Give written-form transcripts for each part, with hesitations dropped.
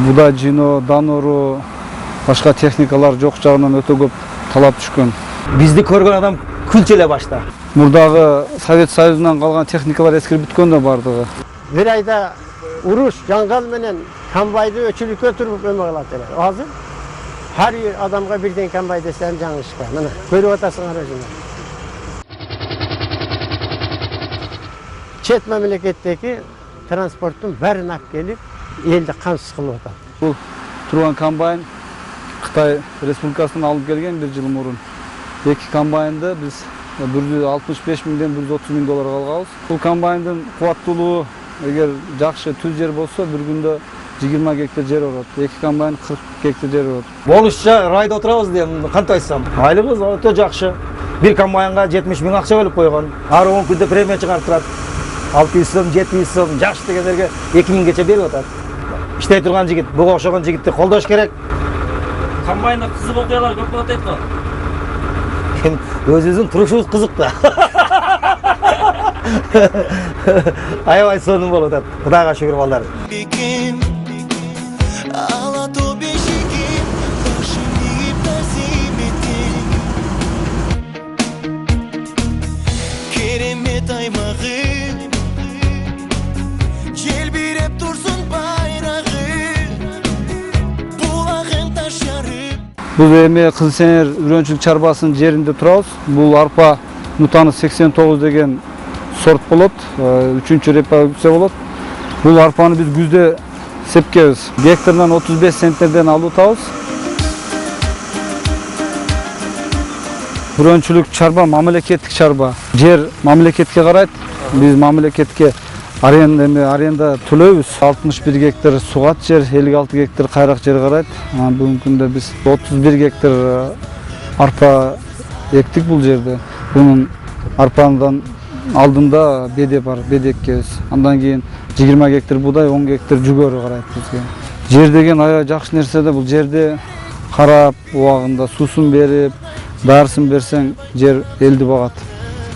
Будай жыйноо, дан оруу, башка техникалар жок жагынан өтө көп талап түшкөн. Бизди көргөн адам күлчү эле башта. Мурдагы Совет Союзунан калган техникалар эскирип бүткөн да бардыгы. Bir ayda uruş, jangal menen kambaydı öçülükө туруп ömө кылат эле. Азыр har bir adamga birden kambay desem жаңылышпа. Мына көрүп атасыңар өзүңөр. Чет мамлекеттеги транспорттун бәрін алып келип, элди камсыз кылып атат. Бул турган комбайн Кытай Республикасынан алып келген bir жыл мурун. Эки комбайнды биз 165 миңден 130 миң долларга алганбыз. Бул комбайндын кубаттуулугу эгер жакшы түз жер болсо bir күндө 20 гектар жер орот. Эки комбайн 40 гектар жер орот. Болушча райда отурабыз дейм, кантип айтсам. Айлыгыбыз өтө жакшы. Bir комбайнга 70 миң акча бөлүп койгон. Ар 10 күндө премия чыгарып турат. 600 сом, 700 сом, жакшы дегендерге 2000гече берип атат. Иштей турган жигит, буга окшогон жигитти колдош керек. Комбайнда кызык окуялар көп болот дейт го. Өзүбүздүн турушубуз кызык да. Аябай сонун болуп атат. Кудайга шүгүр балдар. Бул эми Кызылсеңер үрөнчүлүк чарбасынын жеринде турабыз. Бул арпа Нутаны 89 деген сорт болот. 3-чү репродукция болот. Бул арпаны биз күздө сепкебиз. Гектарынан 35 центнерден алып атабыз. Үрөнчүлүк чарба мамлекеттик чарба. Жер мамлекетке карайт. Биз мамлекетке аренда төлөйбүз. 61 гектар сугат жер, 56 гектар кайрак жер карайт. Бүгүнкү күндө биз 31 гектар арпа эктик бул жерде. Бунун арпадан алдында беде бар, беде эккебиз. Андан кийин 20 гектар будай, 10 гектар жүгөрү карайт бизге. Жер деген аябай жакшы нерсе да, бул жерде карап, убагында суусун берип, дарысын берсең, жер элди багат.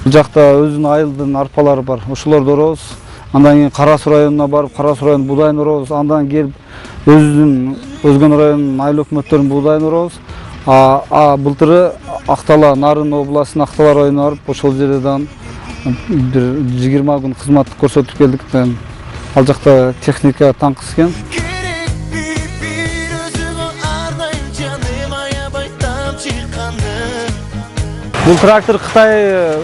Бул жакта өзүнүн айылдын арпалары бар. Ошолорду оробуз. Андан кийин Кара Суу районуна барып, Кара Суу районунун будайын оробуз. Андан келип өзгөн районунун айыл өкмөттөрүнүн будайын оробуз. Былтыры Актала, Нарын областынын Актала районуна барып, ошол жерде дагы бир 20 күн кызмат көрсөтүп келдик. Ал жакта техника таңкыс экен. Бул трактор Кытай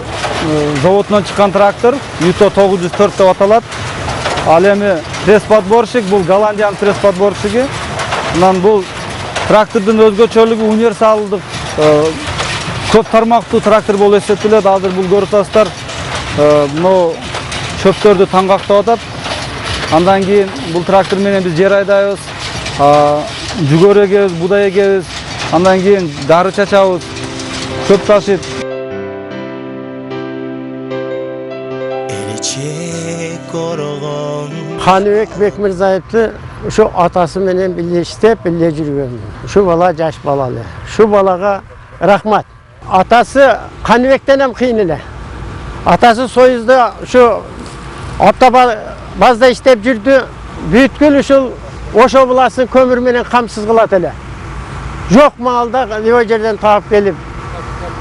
заводунан чыккан трактор, Юто 904 деп аталат. Ал эми пресс-подборщик, бул Голландиянын пресс-подборщиги. Анан бул трактордун өзгөчөлүгү универсалдык көп тармактуу трактор болуп эсептелет. Азыр бул көрүп атасыздар, мына чөптөрдү таңгактап атат. Андан кийин бул трактор менен биз жер айдайбыз, жүгөрү эгебиз, будай эгебиз. Андан кийин дары чачабыз, көп ташыйт. Каныбек Бекмирзаевди ушу атасы менен бирге иштеп, бирге жүргөн. Ушу бала жаш бала эле. Ушу балага рахмат. Атасы Каныбектен ham кыйын эле. Атасы Союзда ушу автобазда иштеп жүрдү. Бүткүл ушул Ошо буласын көмүр менен камсыз кылат эле. Жок маалда любой жерден таап келип.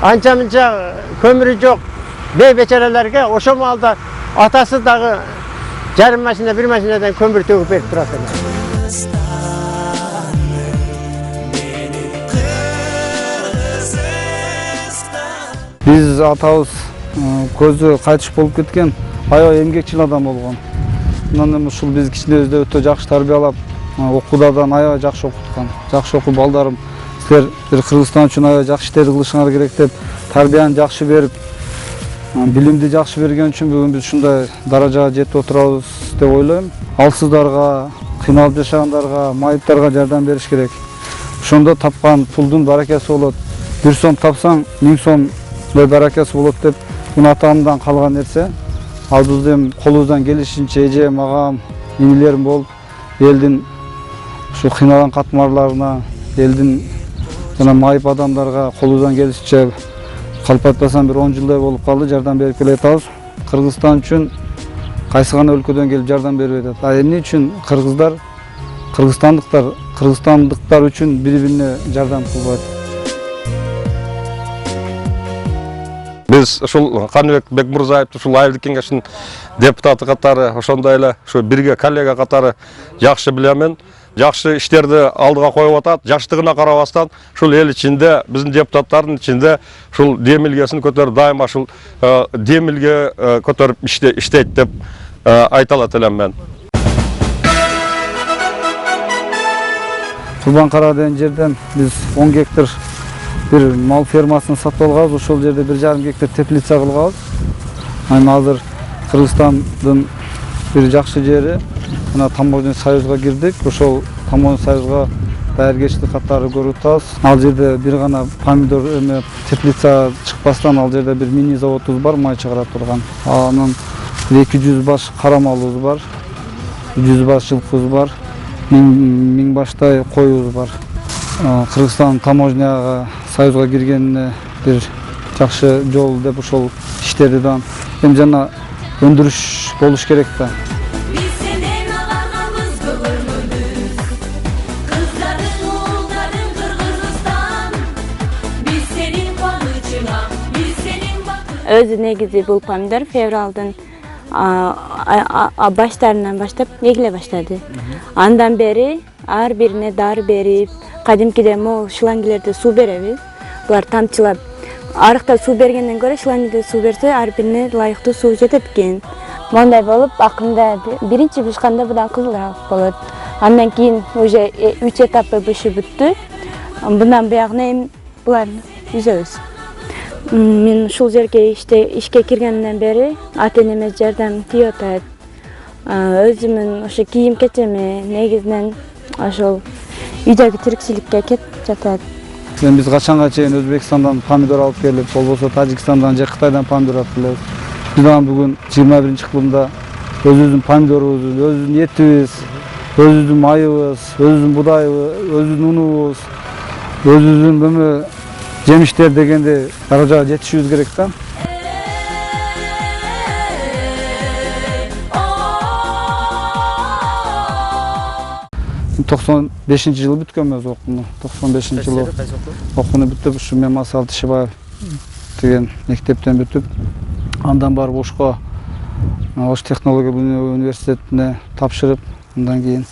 Анча-мынча көмүрү жок бейбечараларга ошо маалда атасы дагы жарым машина, bir машинадан көмүр төгүп берип турат эле. Биз атабыз көзү кайтыш болуп кеткен, аябай эмгекчил адам болгон. Анан ушул биз кичинебизде өтө жакшы тарбиялап, окуудан аябай жакшы окуткан. Жакшы окуп балдарым, силер бир Кыргызстан үчүн аябай жакшы иштерди кылышыңар керек деп тарбияны жакшы берип, билимди жакшы берген үчүн бүгүн биз ушундай даражага жетип отурабыз деп ойлойм. Алсыздарга, кыйналып жашагандарга, майыптарга жардам бериш керек. Ошондо тапкан пулдун баракасы болот. 1 сом тапсаң 1000 сомдой баракасы болот деп мына атамдан калган нерсе. Ал биздин колубуздан келишинче эжем, агам, инилерим болуп, элдин ушу кыйналган катмарларына, элдин жана майып адамдарга колубуздан келишинче калп айтпасам бир 10 жылдай болуп калды, жардам берип келе атабыз. Кыргызстан үчүн кайсы гана өлкөдөн келип жардам берип атат. Эмне үчүн кыргыздар Кыргызстандыктар үчүн бири-бирине жардам кылбайт. Biz ушул Каныбек Бекмурзаевди ушул айылдык кеңештин депутаты катары, ошондой эле ушу бирге коллега катары жакшы билемен. Жакшы иштерди алдыга коюп атат, жаштыгына карабастан ушул эл ичинде, биздин депутаттардын ичинде ушул демилгесин көтөрүп, дайыма ушул демилге көтөрүп иштейт деп айта алат элем мен. Курбанкара деген жерден биз 10 гектар bir mal fermasını satып алганбыз. Ошол жерде 1,5 гектар теплица кылганбыз. Аны азыр Кыргызстандын bir жакшы жери. Мына Таможный союзга кирдик. Ошол Таможный союзга даяргерчилик катары көрүп атабыз. Ал жерде бир гана помидор теплица чыкпастан ал жерде bir мини заводубуз бар, май чыгара турган. Анын 200 баш кара малыбыз бар. 100 баш жылкыбыз бар. 1000 баштай коюбуз бар. Кыргызстан таможняга союзга киргенине бир жакшы жол деп ошол иштерди да эми жана өндүрүш болуш керек да. Өзү негизи бул помидор февралдын баштарынан баштап эгиле баштады. Андан бери ар бирине дары берип, кадимкиде могул шлангилерде суу беребиз. Булар тамчылап, арыкта суу бергенден көрө шлангиде суу берсе, ар бирине ылайыктуу суу жетет экен. Мондай болуп, акырында биринчи бышканда будан кызылыраак болот. Андан кийин уже 3 этапы бышып бүттү. Bundan buyagына эми буларны үзөбүз. Мен ушул жерге ишке киргенден бери ата-энеме жардам тийип атат. Өзүмүн ошо кийим-кечеме негизинен ошол үйдөгү тирикчиликке кетип жатат. Биз качанга чейин Өзбекстандан помидор алып келип, болбосо Тажикстандан же Кытайдан помидор алып келебиз. Биз бүгүн 21-кылымда өзүбүздүн помидорубуз, өзүбүздүн этибиз, өзүбүздүн майыбыз, өзүбүздүн будайыбыз, өзүбүздүн унубуз, өзүбүздүн жемиштер дегенде даражага жетишибиз керек да. 95-жылы бүткөн өз окууну. 95-жылы окууну бүтүп, ушу Мемасал Тишибаев деген мектептен бүтүп, андан барып Ошко Ош технология университетине тапшырып, андан кийин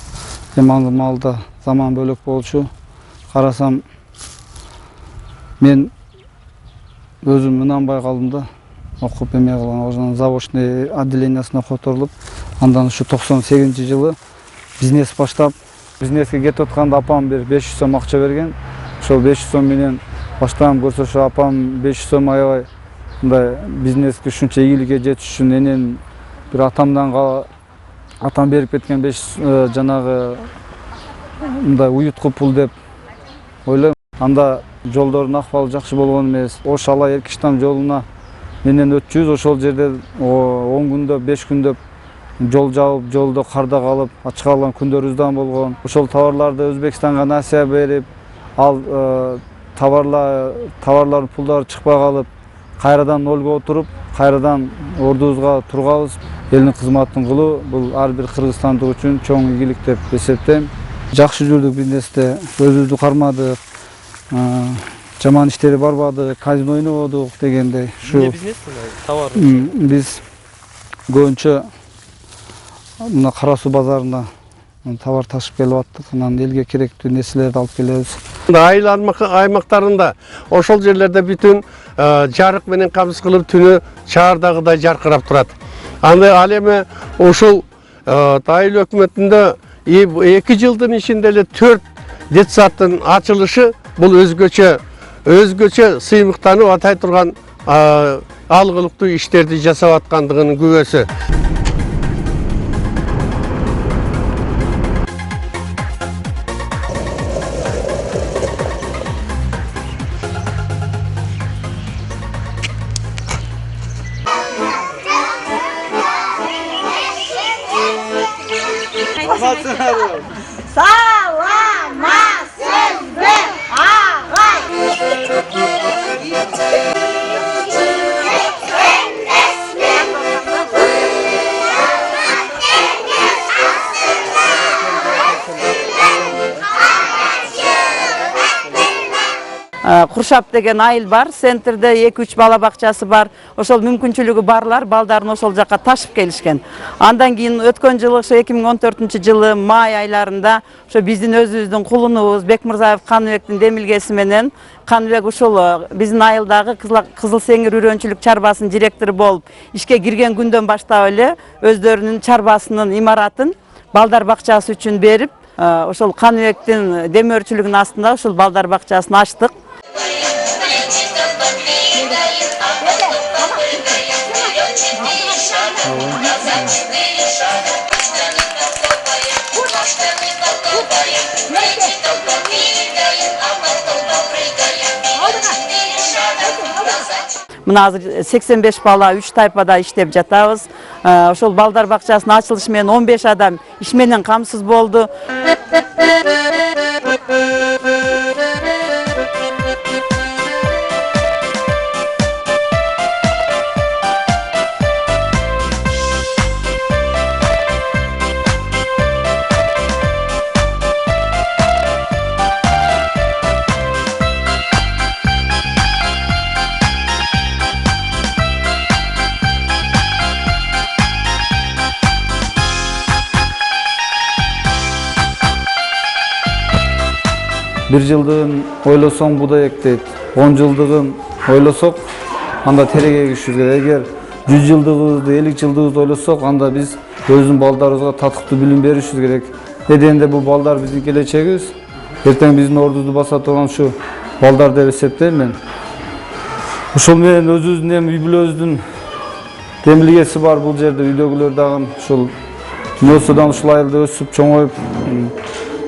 малда заман бөлөк болчу. Карасам мен өзүм ынанбай калдым да. Окуп эме кылган, ошонун заводчный отделениясына которулуп, андан ушу 98-жылы бизнес баштап, бизнеске кетип атканда апам бир 500 сом акча берген. Ошол 500 сом менен баштаган көрсө ошо апам 500 сом аябай мындай бизнеске ушунча ийгиликке жетиш үчүн энен бир атам берип кеткен 500 жанагы мындай уютку пул деп ойлойм. Анда жолдордун акыбалы жакшы болгон эмес. Ош Алай Эркиштам жолуна менен өтчүбүз. Ошол жерде 10 күндөп, 5 күндөп жол жабып, жолдо карда калып, ачык калган күндөрүбүз да болгон. Ошол товарларды Өзбекстанга насия берип, ал товарлардын пулдары чыкпай калып, кайрадан нолго отуруп, кайрадан ордубузга тургабыз. Элдин кызматын кылуу бул ар бир кыргызстандык үчүн чоң ийгилик деп эсептейм. Жакшы жүрдүк бизнесте, өзүбүздү кармадык. Жаман иштери барбады, казино ойнободук дегендей. Эмне бизнес товар? Биз көбүнчө мына Кара суу базарына товар ташып келип аттык, анан элге керектүү нерселерди алып келебиз. Айыл аймактарында ошол жерлерде бүтүн жарык менен камсыз кылып түнү шаардагыдай жаркырап турат. Ал эми ошол айыл өкмөтүндө 2 жылдын ичинде эле 4 детсадтын ачылышы бул өзгөчө сыймыктанып атай турган алгылыктуу иштерди жасап аткандыгынын күбөсү. Куршап деген айыл бар, центрде 2-3 бала бакчасы бар. Ошол мүмкүнчүлүгү барлар балдарын ошол жака ташып келишкен. Андан кийин өткөн жылы ошо 2014-жылы май айларында ошо биздин өзүбүздүн кулунубуз Бекмырзаев Каныбектин демилгеси менен Каныбек ушул биздин айылдагы Кызыл Сеңир үрөнчүлүк чарбасынын директору болуп ишке кирген күндөн баштап эле өздөрүнүн чарбасынын имаратын балдар бакчасы үчүн берип, ошол Каныбектин демөөрчүлүгүнүн астында ушул балдар бакчасын ачтык. Мына азыр 85 бала 3 тайпада иштеп жатабыз. Ошол балдар бакчасынын ачылышы менен 15 адам иш менен камсыз болду. Bir жылдыгын ойлосоң будай эктейт, 10 жылдыгын ойлосок, анда тереге кишибиз керек. Эгер 100 жылдыгыбызды, 50 жылдыгыбызды ойлосок, анда биз өзүбүздүн балдарыбызга татыктуу билим беришибиз керек. Эденде бул балдар биздин келечегибиз. Эртең биздин ордубузду баса турган ушу балдар деп эсептейм мен. Ушул менен өзүбүздүн үй бүлөбүздүн демилгеси бар бул жерде, үйдөгүлөр дагы ушул мөсөдөн ушул айылда өсүп чоңоюп,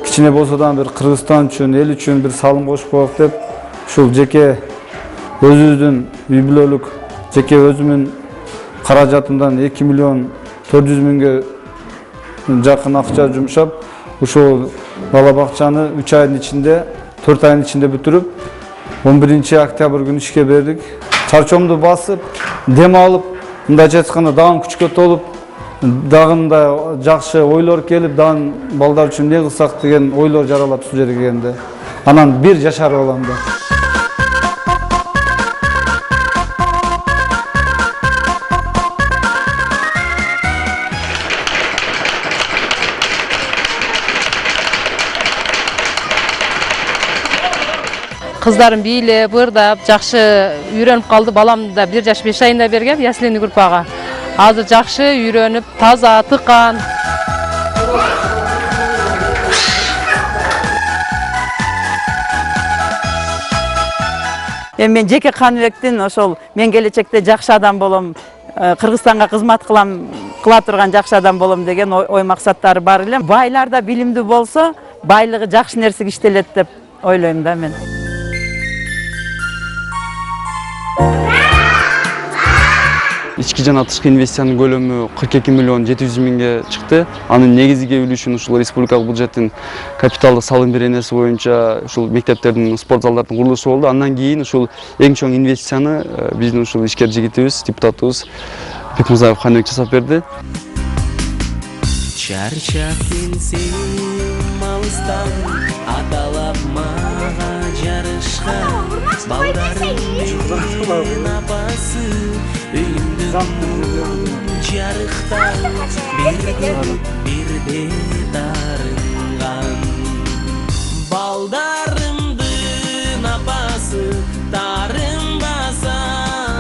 кичине болсо да бир Кыргызстан үчүн, эл үчүн бир салым кошуп коелук деп, ушул жеке өзүбүздүн үй бүлөлүк, жеке өзүмүн каражатымдан 2 миллион 400 миңге жакын акча жумшап, ушул бала бакчаны 3 айдын ичинде, 4 айдын ичинде бүтүрүп, 11 октябрь күнү ишке бердик. Чарчоомду басып, дем алып, мындайча айтканда дагы күчкө толуп, дагында жакшы ойлор келип, дагы балдар үчүн эмне кылсак деген ойлор жаралат ушул жерге келгенде. Анан бир жашар балам да. Кыздарым бийлеп, ырдап, жакшы үйрөнүп калды. Баламды да 1 жаш 5 айында бергем яслени группага. Азыр жакшы үйрөнүп, таза, тыкан. Мен жеке Каныбектин ошол мен келечекте жакшы адам болом, Кыргызстанга кызмат кыла турган жакшы адам болом деген ой максаттары бар эле. Байлар да билимдүү болсо, байлыгы жакшы нерсеге иштелет деп ойлойм да мен. Ички жана тышкы инвестициянын көлөмү 42 миллион 700 миңге чыкты. Анын негизги үлүшүн ушул республикалык бюджеттин капиталдык салым беренеси боюнча ушул мектептердин, спорт залдардын курулушу болду. Андан кийин ушул эң чоң инвестицияны биздин ушул ишкер жигитибиз, депутатыбыз Бекмырзаев Каныбек жасап берди. Чарчап келсем алыстан аталап мага жарышкан балдарымдын апасы үйүмдүн жарыктан бирде тарынган балдарымдын апасы тарынбаса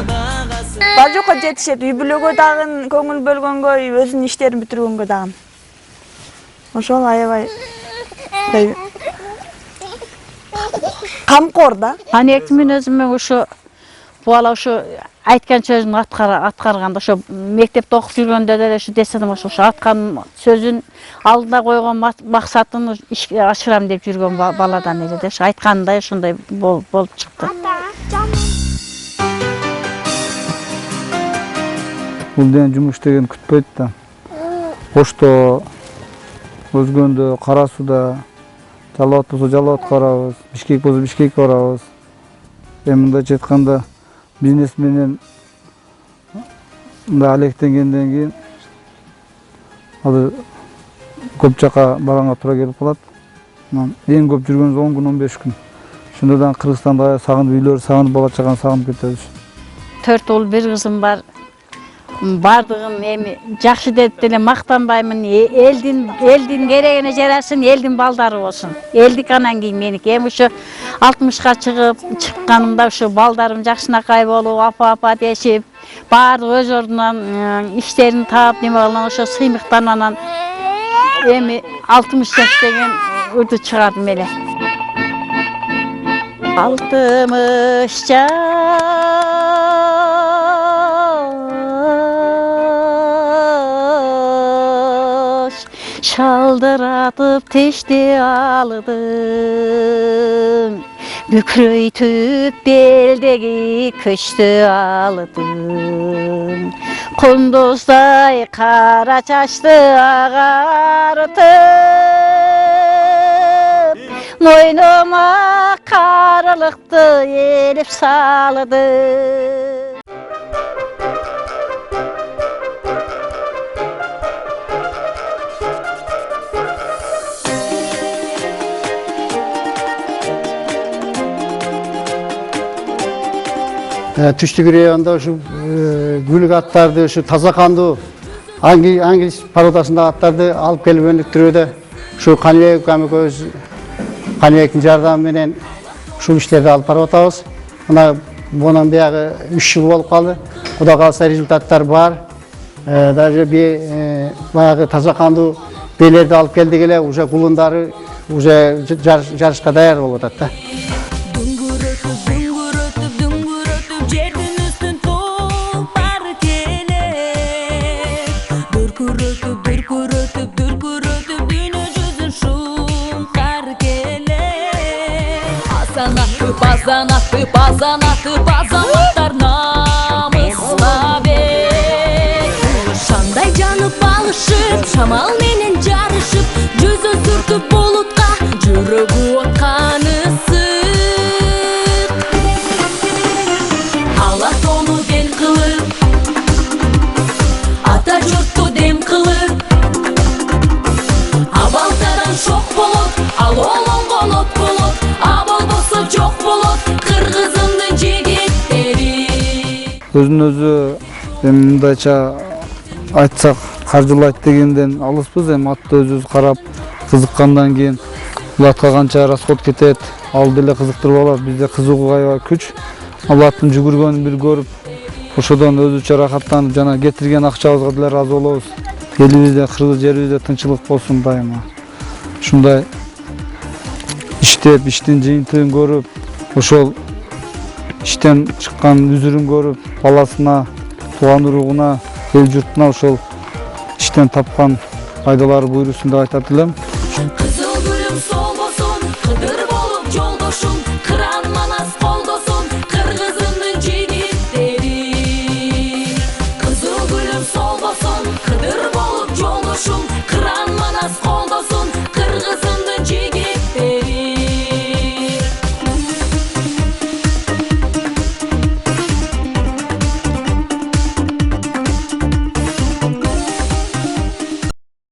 дагы Бажокко жетишет, үй бүлөгө дагы көңүл бөлгөнгө, өзүнүн иштерин бүтүргөнгө дагы. Ошол аябай камкор да. Анекти мен өзүмө ушу бала ушу айткан сөзүн аткарганда, ошо мектепте окуп жүргөндө деле ушу десем ошо аткан сөзүн алдына койгон максатын ишке ашырам деп жүргөн баладан эле ошо айткандай ошондой болуп чыкты. Бул деген жумуш деген күтпөйт да. Ошто өзгөндө, Кара сууда, Жалал абад болсо Жалал абадка барабыз, Бишкек болсо Бишкекке барабыз. Мындайча айтканда бизнес менен мындай алектенгенден кийин азыр көп жака барганга туура келип калат. Эң көп жүргөнүбүз 10 күн, 15 күн. Şundan Kırgızstanda sağınıp үйлөр, sağınıp bala чаганы sağınıp кетебиz. 4 uul 1 kızım var. Bardığım emi жақşı деп деле мактанбаймын. Элдин керегине жарашсын, элдин балдары болсун. Элдик анан кийин меники. Эми ушу 60га чыкканымда ушу балдарым жакшынакай болуп, апа дешип, баардык өз ордунан иштерин таап неме кылган ошо сыймыктан анан эми 60 жаш деген үрдү чыгардым эле. 60 жаш şaldıratıp teşti aldım, bükrüytüp beldegi köştü aldım. Kunduzday kara çaştı ağartıp, moynuma karılıktı elip saldım. Түштүк районунда ушу гүлүк аттарды, ушу таза кандуу аңгил породасындагы аттарды алып келип өнүктүрүүдө ушу Каныбек экөөбүз Каныбектин жардамы менен ушул иштерди алып барып атабыз. Мына бунун биягы 3 жыл болуп калды. Кудай кааласа результаттар бар. Даже баягы таза кандуу белерди алып келдик эле, уже кулундары уже жарышка даяр болуп атат да. Bazanattır namısla bek. Şanday canıp alışıp, şamal menen jarışıp, жүзү сүртүп bulutqa, жүрөгү отқаны sık. Ала тону бел кылып, ата журтту дем кылып, абалтаран шок болот, ал олонгон от болот, абал болсо жок болот. Өзүн өзү мындайча айтсак каржылайт дегенден алыспыз. Эми атты өзүбүз карап кызыккандан кийин бул атка канча расход кетет, ал деле кызыктырып алат. Бизде кызыгуу аябай күч. Ал аттын жүгүргөнүн бир көрүп, ошодон өзүчө рахаттанып жана кетирген акчабызга деле ыраазы болобуз. Элибизде, кыргыз жерибизде тынчылык болсун дайыма. Ушундай иштеп, иштин жыйынтыгын көрүп, ошол иштен чыккан үзүрүн көрүп, баласына, тууган уругуна, эл журтуна ошол иштен тапкан пайдалары буйрусун деп айтат элем.